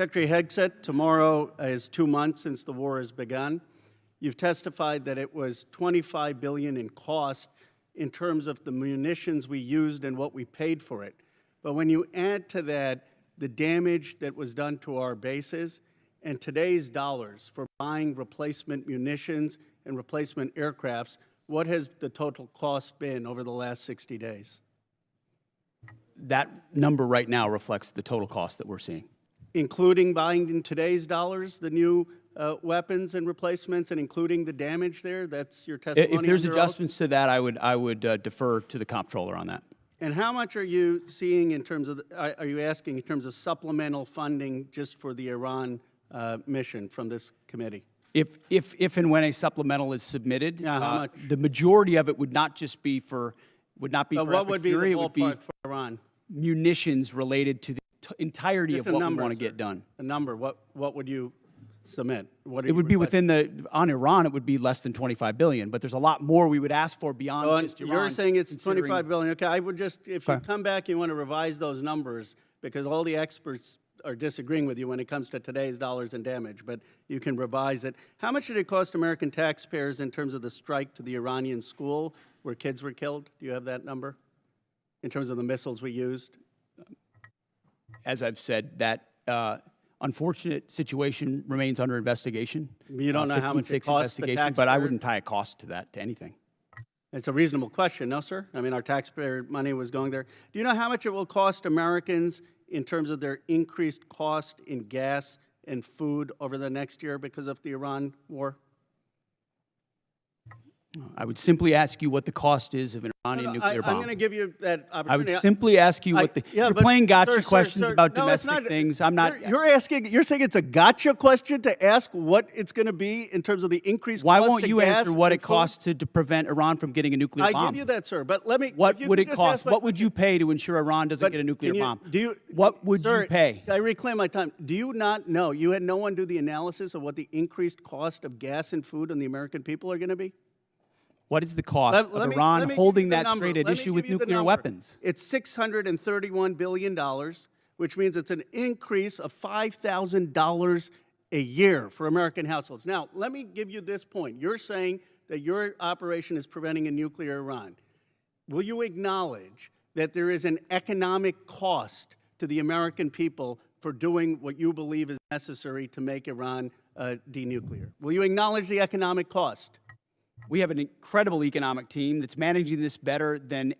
Secretary Hegseth, tomorrow is 2 months since the war has begun. You've testified that it was $25 billion in cost in terms of the munitions we used and what we paid for it. But when you add to that the damage that was done to our bases and today's dollars for buying replacement munitions and replacement aircrafts, what has the total cost been over the last 60 days? That number right now reflects the total cost that we're seeing. Including buying in today's dollars the new weapons and replacements, and including the damage there? That's your testimony? If there's under adjustments to that, I would defer to the comptroller on that. And how much are you seeing in terms of, are you asking in terms of supplemental funding just for the Iran mission from this committee? If and when a supplemental is submitted, how much? the majority of it would not just be for, But for what would be the Fury, it would be ballpark for Iran? munitions related to the entirety Just of a what number, we want to sir. get done. A number, what would you submit? What are It you would be requesting? within on Iran, it would be less than $25 billion, but there's a lot more we would ask for beyond Well, just Iran. you're saying it's considering- $25 billion. Okay, I would just, if you Okay. come back, you want to revise those numbers, because all the experts are disagreeing with you when it comes to today's dollars and damage, but you can revise it. How much did it cost American taxpayers in terms of the strike to the Iranian school where kids were killed? Do you have that number in terms of the missiles we used? As I've said, that unfortunate situation remains under investigation. You don't know how much it 15-6 costs the investigation, but I taxpayer? wouldn't tie a cost to that, to anything. It's a reasonable question, no, sir? I mean, our taxpayer money was going there. Do you know how much it will cost Americans in terms of their increased cost in gas and food over the next year because of the Iran war? I would simply ask you what the cost is of an Iranian nuclear bomb. I'm going to give you that I opportunity. would simply ask you what the. You're but playing gotcha sir, questions sir, about no, it's domestic not. things. I'm not. You're saying it's a gotcha question to ask what it's going to be in terms of the increased Why cost won't of you gas answer what and it food? costs to prevent Iran from getting a nuclear bomb? I give you that, sir. But let me. What if you would could it just cost? ask my What would you question. pay to ensure Iran doesn't But get a nuclear can you- bomb? Do you, What would sir, you pay? I reclaim my time. Do you not know? You had no one do the analysis of what the increased cost of gas and food on the American people are going to be? What is the cost Let of me- Iran let me give holding you the that number. straight at Let me issue give with you the nuclear number. weapons? It's $631 billion, which means it's an increase of $5,000 a year for American households. Now, let me give you this point. You're saying that your operation is preventing a nuclear Iran. Will you acknowledge that there is an economic cost to the American people for doing what you believe is necessary to make Iran denuclear? Will you acknowledge the economic cost? We have an incredible economic team that's managing this better than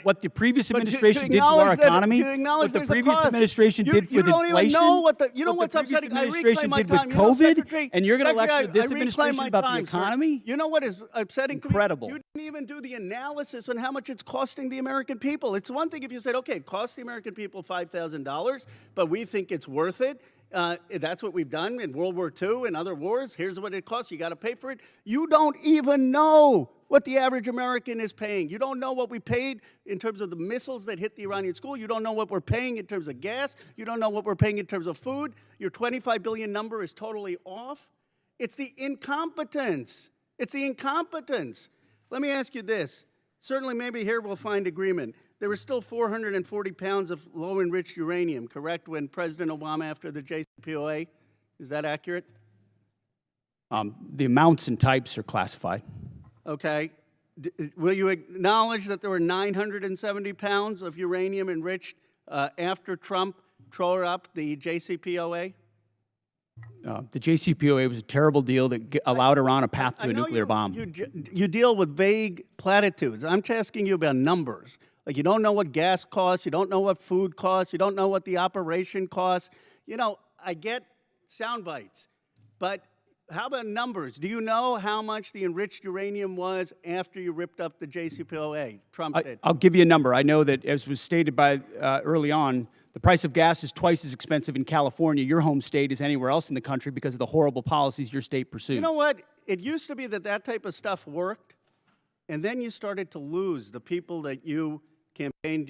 what the previous but administration did to our acknowledge that- economy, to acknowledge what the there's a previous cost. administration did You with don't inflation, even know what the, you know what what's the previous upsetting. I reclaim administration my did with time. You know, COVID, Secretary, and you're going to Secretary, lecture this I reclaim administration my about the time, sir. economy? You know what is upsetting to me? Incredible. You didn't even do the analysis on how much it's costing the American people. It's one thing if you said, okay, it costs the American people $5,000, but we think it's worth it. That's what we've done in World War II and other wars. Here's what it costs. You got to pay for it. You don't even know what the average American is paying. You don't know what we paid in terms of the missiles that hit the Iranian school. You don't know what we're paying in terms of gas. You don't know what we're paying in terms of food. Your $25 billion number is totally off. It's the incompetence. It's the incompetence. Let me ask you this. Certainly, maybe here we'll find agreement. There was still 440 pounds of low-enriched uranium, correct, when President Obama, after the JCPOA? Is that accurate? The amounts and types are classified. Okay. Will you acknowledge that there were 970 pounds of uranium enriched after Trump tore up the JCPOA? The JCPOA was a terrible deal that allowed Iran a path to a nuclear bomb. You deal with vague platitudes. I'm asking you about numbers. Like, you don't know what gas costs, you don't know what food costs, you don't know what the operation costs. You know, I get sound bites, but how about numbers? Do you know how much the enriched uranium was after you ripped up the JCPOA? Trump did. I'll give you a number. I know that, as was stated by early on, the price of gas is twice as expensive in California, your home state, as anywhere else in the country because of the horrible policies your state pursued. You know what? It used to be that that type of stuff worked, and then you started to lose the people that you campaigned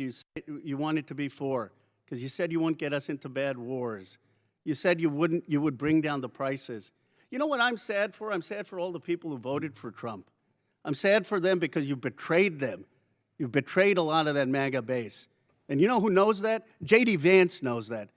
you wanted to be for, because you said you wouldn't get us into bad wars. You said you would bring down the prices. You know what I'm sad for? I'm sad for all the people who voted for Trump. I'm sad for them because you betrayed them. You betrayed a lot of that MAGA base. And you know who knows that? J.D. Vance knows that.